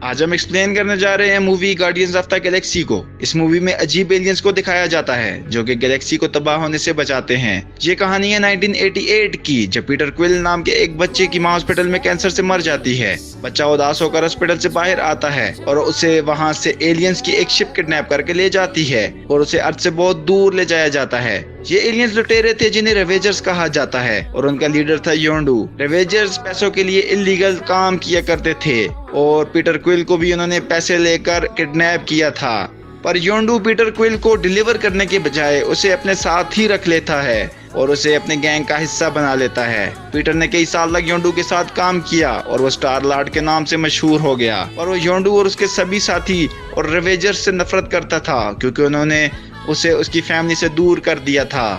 आज हम एक्सप्लेन करने जा रहे हैं movie guardians of the Galaxy को। इस मूवी में अजीब एलियंस को दिखाया जाता है जो कि गैलेक्सी को तबाह होने से बचाते हैं। ये कहानी है 1988 की, जब पीटर क्विल नाम के एक बच्चे की मां हॉस्पिटल में कैंसर से मर जाती है। बच्चा उदास होकर हॉस्पिटल से बाहर आता है और उसे वहां से एलियंस की एक शिप किडनैप करके ले जाती है और उसे अर्थ से बहुत दूर ले जाया जाता है। ये एलियंस लुटेरे थे जिन्हें रेवेजर्स कहा जाता है और उनका लीडर था योंडू। रेवेजर्स पैसों के लिए इलीगल काम किया करते थे और पीटर क्विल को भी उन्होंने पैसे लेकर किडनैप किया था। पर योंडू पीटर क्विल को डिलीवर करने के बजाय उसे अपने साथ ही रख लेता है और उसे अपने गैंग का हिस्सा बना लेता है। पीटर ने कई साल तक योंडू के साथ काम किया और वो स्टार लॉर्ड के नाम से मशहूर हो गया। और वो योंडू और उसके सभी साथी और रेवेजर्स से नफरत करता था क्योंकि उन्होंने उसे उसकी फैमिली से दूर कर दिया था।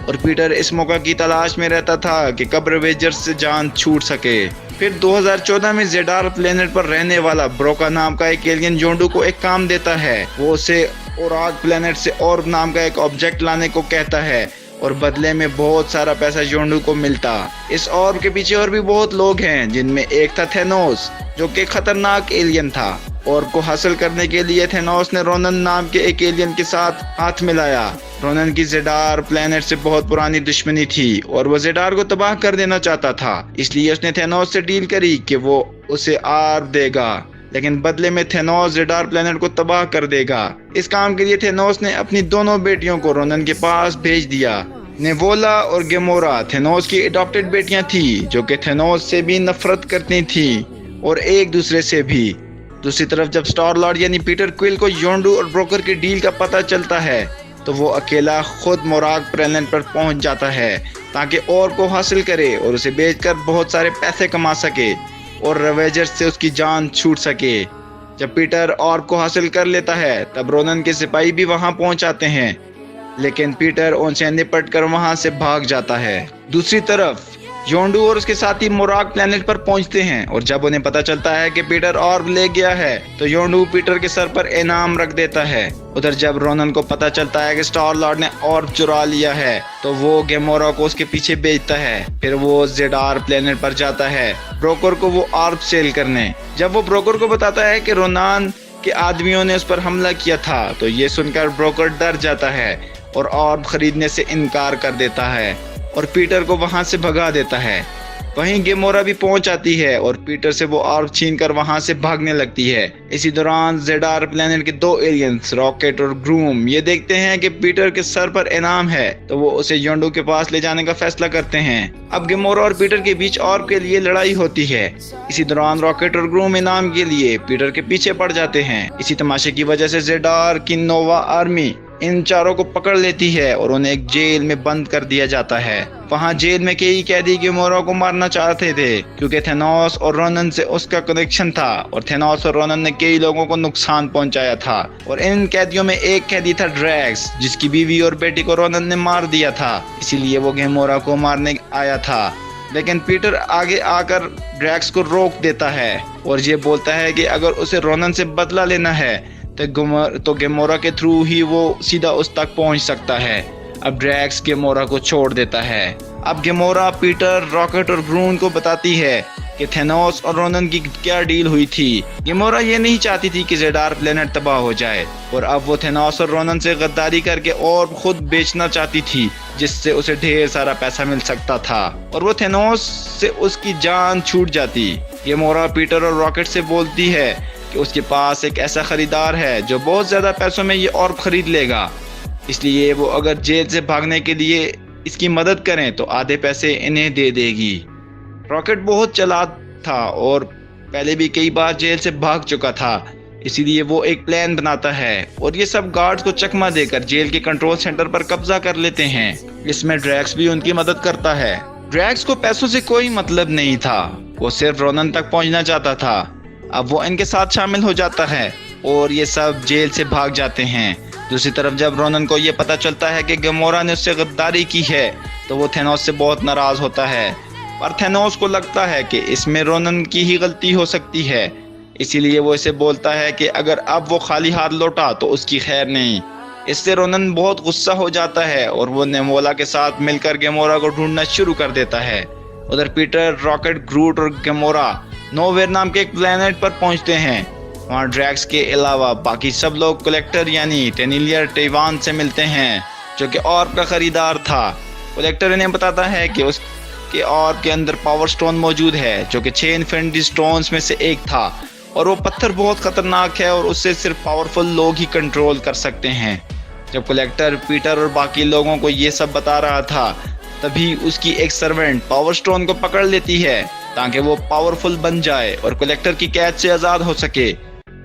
और पीटर इस मौका की तलाश में रहता था कि कब रेवेजर्स से जान छूट सके। फिर 2014 में जेडार प्लेनेट पर रहने वाला ब्रोका नाम का एक एलियन योंडू को एक काम देता है। वो उसे ओराग प्लेनेट से ऑर्ब नाम का एक ऑब्जेक्ट लाने को कहता है और बदले में बहुत सारा पैसा योंडू को मिलता। इस ऑर्ब के पीछे और भी बहुत लोग हैं, जिनमें एक था थेनोस जो कि खतरनाक एलियन था। ऑर्ब को हासिल करने के लिए थेनोस ने रोनन नाम के एक एलियन के साथ हाथ मिलाया। रोनन की जेडार प्लेनेट से बहुत पुरानी दुश्मनी थी और वो जेडार को तबाह कर देना चाहता था, इसलिए उसने थेनोस से डील करी कि वो उसे आर्ब देगा, लेकिन बदले में थेनोस जेडार प्लेनेट को तबाह कर देगा। इस काम के लिए थेनोस ने अपनी दोनों बेटियों को रोनन के पास भेज दिया। नेवोला और गेमोरा थेनोस की अडॉप्टेड बेटियां थी जो कि थेनोस से भी नफरत करती थी और एक दूसरे से भी। दूसरी तरफ जब स्टार लॉर्ड यानी पीटर क्विल को योंडू और ब्रोकर की डील का पता चलता है तो वो अकेला खुद मोराग प्लेनेट पर पहुंच जाता है ताकि और को हासिल करे और उसे बेचकर बहुत सारे पैसे कमा सके और रेवेजर्स से उसकी जान छूट सके। जब पीटर ऑर्ब को हासिल कर लेता है तब रोनन के सिपाही भी वहां पहुंच आते हैं, लेकिन पीटर उनसे निपट कर वहां से भाग जाता है। दूसरी तरफ योंडू और उसके साथी मोराग प्लेनेट पर पहुंचते हैं और जब उन्हें पता चलता है कि पीटर ऑर्ब ले गया है तो योंडू पीटर के सर पर इनाम रख देता है। उधर जब रोनन को पता चलता है कि स्टार लॉर्ड ने ऑर्ब चुरा लिया है तो वो गेमोरा को उसके पीछे भेजता है। फिर वो जेडार प्लेनेट पर जाता है ब्रोकर को वो ऑर्ब सेल करने। जब वो ब्रोकर को बताता है कि रोनान के आदमियों ने उस पर हमला किया था तो ये सुनकर ब्रोकर डर जाता है और ऑर्ब खरीदने से इनकार कर देता है और पीटर को वहां से भगा देता है। वहीं गेमोरा भी पहुंच आती है और पीटर से वो ऑर्ब छीनकर वहां से भागने लगती है। इसी दौरान जेडार प्लेनेट के दो एलियंस रॉकेट और ग्रूम ये देखते हैं कि पीटर के सर पर इनाम है तो वो उसे योंडू के पास ले जाने का फैसला करते हैं। अब गेमोरा और पीटर के बीच ऑर्ब के लिए लड़ाई होती है। इसी दौरान रॉकेट और ग्रूम इनाम के लिए पीटर के पीछे पड़ जाते हैं। इसी तमाशे की वजह से जेडार की नोवा आर्मी इन चारों को पकड़ लेती है और उन्हें एक जेल में बंद कर दिया जाता है। वहां जेल में कई कैदी गेमोरा को मारना चाहते थे क्योंकि थेनोस और रोनन से उसका कनेक्शन था और थेनोस और रोनन ने कई लोगों को नुकसान पहुंचाया था। और इन कैदियों में एक कैदी था ड्रैक्स, जिसकी बीवी और बेटी को रोनन ने मार दिया था, इसीलिए वो गेमोरा को मारने आया था। लेकिन पीटर आगे आकर ड्रैक्स को रोक देता है और ये बोलता है कि अगर उसे रोनन से बदला लेना है तो गेमोरा के थ्रू ही वो सीधा उस तक पहुंच सकता है। अब ड्रैक्स गेमोरा को छोड़ देता है। अब गेमोरा पीटर रॉकेट और ग्रून को बताती है कि थेनोस और रोनन की क्या डील हुई थी। गेमोरा ये नहीं चाहती थी कि जेडार प्लेनेट तबाह हो जाए और अब वो थेनोस और रोनन से गद्दारी करके और खुद बेचना चाहती थी, जिससे उसे ढेर सारा पैसा मिल सकता था और वो थेनोस से उसकी जान छूट जाती। गेमोरा पीटर और रॉकेट से बोलती है कि उसके पास एक ऐसा खरीदार है जो बहुत ज्यादा पैसों में ये ऑर्ब खरीद लेगा, इसलिए वो अगर जेल से भागने के लिए इसकी मदद करें तो आधे पैसे इन्हें दे देगी। रॉकेट बहुत चालाक था और पहले भी कई बार जेल से भाग चुका था, इसीलिए वो एक प्लान बनाता है और ये सब गार्ड्स को चकमा देकर जेल के कंट्रोल सेंटर पर कब्जा कर लेते हैं। इसमें ड्रैक्स भी उनकी मदद करता है। ड्रैक्स को पैसों से कोई मतलब नहीं था, वो सिर्फ रोनन तक पहुंचना चाहता था। अब वो इनके साथ शामिल हो जाता है और ये सब जेल से भाग जाते हैं। दूसरी तरफ जब रोनन को ये पता चलता है कि गेमोरा ने उससे गद्दारी की है तो वो थेनोस से बहुत नाराज होता है, पर थेनोस को लगता है कि इसमें रोनन की ही गलती हो सकती है, इसीलिए वो इसे बोलता है कि अगर अब वो खाली हाथ लौटा तो उसकी खैर नहीं। इससे रोनन बहुत गुस्सा हो जाता है और वो नेमोला के साथ मिलकर गेमोरा को ढूंढना शुरू कर देता है। उधर पीटर, रॉकेट, ग्रूट और गेमोरा नोवेयर नाम के एक प्लेनेट पर पहुंचते हैं वहाँ ड्रैक्स के अलावा बाकी सब लोग कलेक्टर यानी टेनिलियर टेवान से मिलते हैं, जो कि ऑर्ब का खरीदार था। कलेक्टर इन्हें बताता है कि उसके ऑर्ब के अंदर पावर स्टोन मौजूद है, जो कि 6 इन्फिनिटी स्टोन्स में से एक था, और वो पत्थर बहुत खतरनाक है और उससे सिर्फ पावरफुल लोग ही कंट्रोल कर सकते हैं। जब कलेक्टर पीटर और बाकी लोगों को ये सब बता रहा था, तभी उसकी एक सर्वेंट पावर स्टोन को पकड़ लेती है ताकि वो पावरफुल बन जाए और कलेक्टर की कैद से आज़ाद हो सके।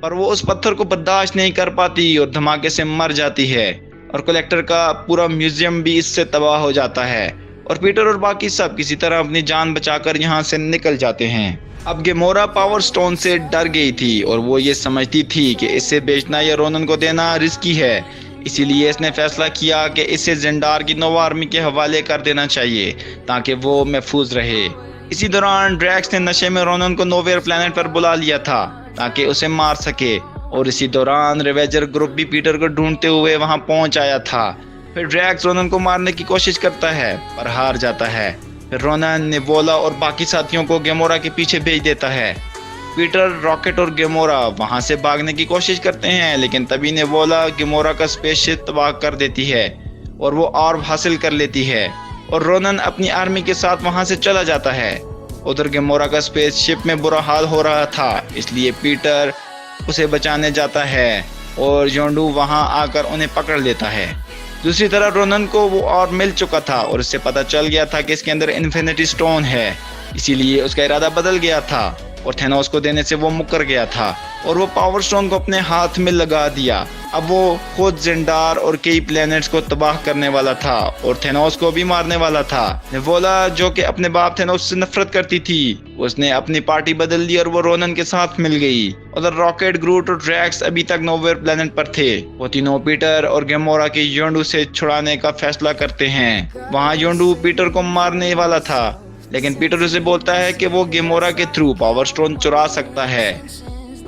पर वो उस पत्थर को बर्दाश्त नहीं कर पाती और धमाके से मर जाती है, और कलेक्टर का पूरा म्यूजियम भी इससे तबाह हो जाता है, और पीटर और बाकी सब किसी तरह अपनी जान बचाकर यहाँ से निकल जाते हैं। अब गेमोरा पावर स्टोन से डर गई थी और वो ये समझती थी कि इसे बेचना या रोनन को देना रिस्की है, इसीलिए इसने फैसला किया कि इसे जेंडार की नोवा आर्मी के हवाले कर देना चाहिए ताकि वो महफूज रहे। इसी दौरान ड्रैक्स ने नशे में रोनन को नोवेयर प्लेनेट पर बुला लिया था ताकि उसे मार सके, और इसी दौरान रिवेंजर ग्रुप भी पीटर को ढूंढते हुए वहां पहुंच आया था। फिर ड्रैक्स रोनन को मारने की कोशिश करता है पर हार जाता है। फिर रोनन नेवोला और बाकी साथियों को गेमोरा के पीछे भेज देता है। पीटर, रॉकेट और गेमोरा वहां से भागने की कोशिश करते हैं, लेकिन तभी नेवोला गेमोरा का स्पेसशिप तबाह कर देती है और वो ऑर्ब हासिल कर लेती है, और रोनन अपनी आर्मी के साथ वहां से चला जाता है। उधर गेमोरा का स्पेसशिप में बुरा हाल हो रहा था, इसलिए पीटर उसे बचाने जाता है और योंडू वहां आकर उन्हें पकड़ लेता है। दूसरी तरफ रोनन को वो ऑर्ब मिल चुका था और उससे पता चल गया था कि इसके अंदर इन्फिनिटी स्टोन है, इसीलिए उसका इरादा बदल गया था और थेनोस को देने से वो मुकर गया था और वो पावर स्टोन को अपने हाथ में लगा दिया। अब वो खुद जेंडार और कई प्लैनेट्स को तबाह करने वाला था और थेनोस को भी मारने वाला था। नेवोला, जो कि अपने बाप थेनोस से नफरत करती थी, उसने अपनी पार्टी बदल ली और वो रोनन के साथ मिल गई। उधर रॉकेट, ग्रूट और ड्रैक्स अभी तक नोवेयर प्लैनेट पर थे। वो तीनों पीटर और गेमोरा के योंडू से छुड़ाने का फैसला करते हैं। वहाँ योंडू पीटर को मारने वाला था, लेकिन पीटर उसे बोलता है कि वो गेमोरा के थ्रू पावर स्टोन चुरा सकता है,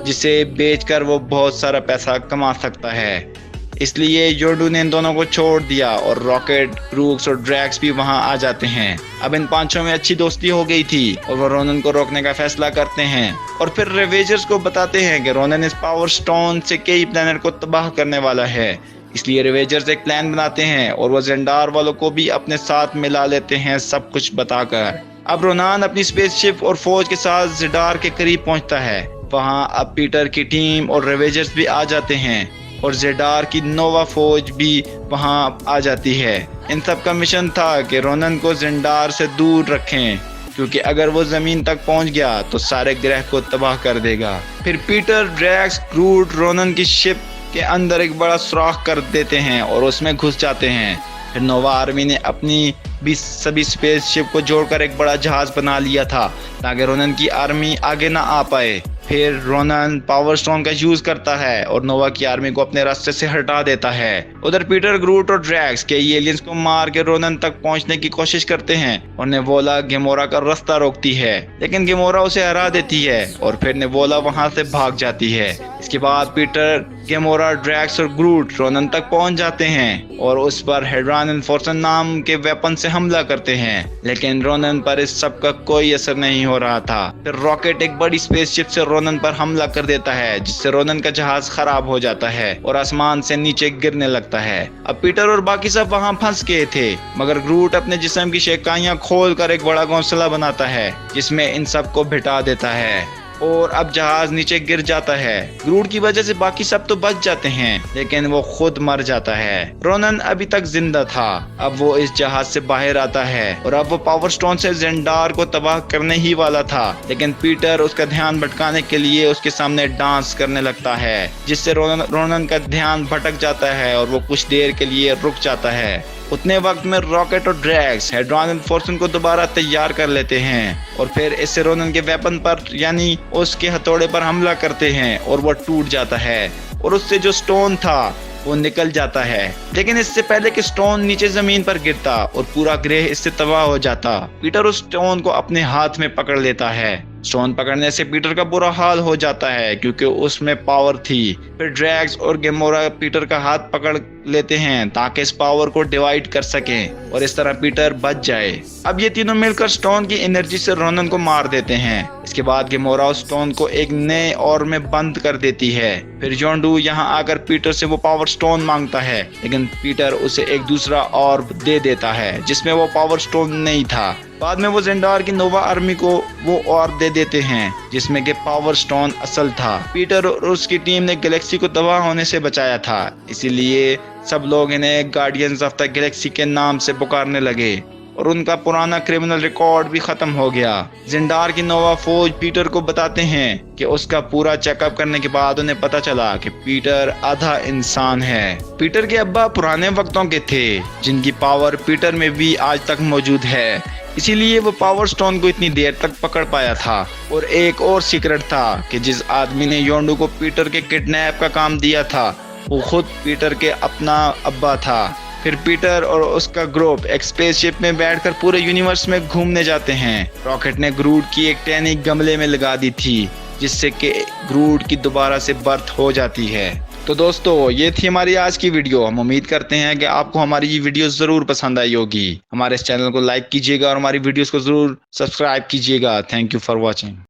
जिसे बेचकर वो बहुत सारा पैसा कमा सकता है। इसलिए योंडू ने इन दोनों को छोड़ दिया और रॉकेट, ग्रूक्स और ड्रैक्स भी वहां आ जाते हैं। अब इन पांचों में अच्छी दोस्ती हो गई थी और वो रोनन को रोकने का फैसला करते हैं, और फिर रिवेंजर्स को बताते हैं कि रोनन इस पावर स्टोन से कई प्लैनेट को तबाह करने वाला है। इसलिए रिवेंजर्स एक प्लान बनाते हैं और वो जेंडार वालों को भी अपने साथ मिला लेते हैं, सब कुछ बताकर। अब रोनान अपनी स्पेसशिप और फौज के साथ जेंडार के करीब पहुंचता है। वहां अब पीटर की टीम और रिवेंजर्स भी आ जाते हैं और जेंडार की नोवा फौज भी वहां आ जाती है। इन सब का मिशन था कि रोनन को जेंडार से दूर रखें, क्योंकि अगर वो जमीन तक पहुंच गया तो सारे ग्रह को तबाह कर देगा। फिर पीटर, ड्रैक्स, ग्रूट रोनन की शिप के अंदर एक बड़ा सुराख कर देते हैं और उसमें घुस जाते हैं। फिर नोवा आर्मी ने अपनी भी सभी स्पेसशिप को जोड़कर एक बड़ा जहाज बना लिया था ताकि रोनन की आर्मी आगे ना आ पाए। फिर रोनन पावर स्टोन का यूज करता है और नोवा की आर्मी को अपने रास्ते से हटा देता है। उधर पीटर, ग्रूट और ड्रैक्स के एलियंस को मार के रोनन तक पहुंचने की कोशिश करते हैं और नेवोला गेमोरा का रास्ता रोकती है, लेकिन गेमोरा उसे हरा देती है और फिर नेवोला वहां से भाग जाती है। इसके बाद पीटर, गेमोरा, ड्रैक्स और ग्रूट रोनन तक पहुंच जाते हैं और उस पर हेड्रॉन एनफोर्सन नाम के वेपन से हमला करते हैं, लेकिन रोनन पर इस सब का कोई असर नहीं हो रहा था। फिर रॉकेट एक बड़ी स्पेसशिप से रोनन पर हमला कर देता है, जिससे रोनन का जहाज खराब हो जाता है और आसमान से नीचे गिरने लगता है। अब पीटर और बाकी सब वहां फंस गए थे, मगर ग्रूट अपने जिस्म की शेकाइयां खोलकर एक बड़ा घोंसला बनाता है जिसमें इन सब को बिठा देता है और अब जहाज नीचे गिर जाता है। ग्रूट की वजह से बाकी सब तो बच जाते हैं, लेकिन वो खुद मर जाता है। रोनन अभी तक जिंदा था। अब वो इस जहाज से बाहर आता है और अब वो पावर स्टोन से जेंडार को तबाह करने ही वाला था, लेकिन पीटर उसका ध्यान भटकाने के लिए उसके सामने डांस करने लगता है, जिससे रोनन का ध्यान भटक जाता है और वो कुछ देर के लिए रुक जाता है। उतने वक्त में रॉकेट और ड्रैक्स हेड्रॉन एनफोर्सन को दोबारा तैयार कर लेते हैं और फिर इससे रोनन के वेपन पर यानी उसके हथौड़े पर हमला करते हैं और वो टूट जाता है और उससे जो स्टोन था वो निकल जाता है। लेकिन इससे पहले कि स्टोन नीचे जमीन पर गिरता और पूरा ग्रह इससे तबाह हो जाता, पीटर उस स्टोन को अपने हाथ में पकड़ लेता है स्टोन पकड़ने से पीटर का बुरा हाल हो जाता है क्योंकि उसमें पावर थी। फिर ड्रैक्स और गेमोरा पीटर का हाथ पकड़ लेते हैं ताकि इस पावर को डिवाइड कर सकें और इस तरह पीटर बच जाए। अब ये तीनों मिलकर स्टोन की एनर्जी से रोनन को मार देते हैं। इसके बाद गेमोरा उस स्टोन को एक नए और में बंद कर देती है। फिर योंडू यहाँ आकर पीटर से वो पावर स्टोन मांगता है, लेकिन पीटर उसे एक दूसरा और दे देता है जिसमें वो पावर स्टोन नहीं था। बाद में वो जेंडार की नोवा आर्मी को वो और दे देते हैं जिसमें कि पावर स्टोन असल था। पीटर और उसकी टीम ने गैलेक्सी को तबाह होने से बचाया था, इसीलिए सब लोग इन्हें गार्डियंस ऑफ द गैलेक्सी के नाम से पुकारने लगे और उनका पुराना क्रिमिनल रिकॉर्ड भी खत्म हो गया। जिंडार की नोवा फौज पीटर को बताते हैं कि उसका पूरा चेकअप करने के बाद उन्हें पता चला कि पीटर आधा इंसान है। पीटर के अब्बा पुराने वक्तों के थे जिनकी पावर पीटर में भी आज तक मौजूद है, इसीलिए वो पावर स्टोन को इतनी देर तक पकड़ पाया था। और एक और सीक्रेट था कि जिस आदमी ने योंडू को पीटर के किडनैप का काम दिया था वो खुद पीटर के अपना अब्बा था। फिर पीटर और उसका ग्रुप एक स्पेसशिप में बैठकर पूरे यूनिवर्स में घूमने जाते हैं। रॉकेट ने ग्रूट की एक टहनी गमले में लगा दी थी जिससे कि ग्रूट की दोबारा से बर्थ हो जाती है। तो दोस्तों, ये थी हमारी आज की वीडियो। हम उम्मीद करते हैं कि आपको हमारी ये वीडियो जरूर पसंद आई होगी। हमारे इस चैनल को लाइक कीजिएगा और हमारी वीडियोस को जरूर सब्सक्राइब कीजिएगा। Thank you for watching.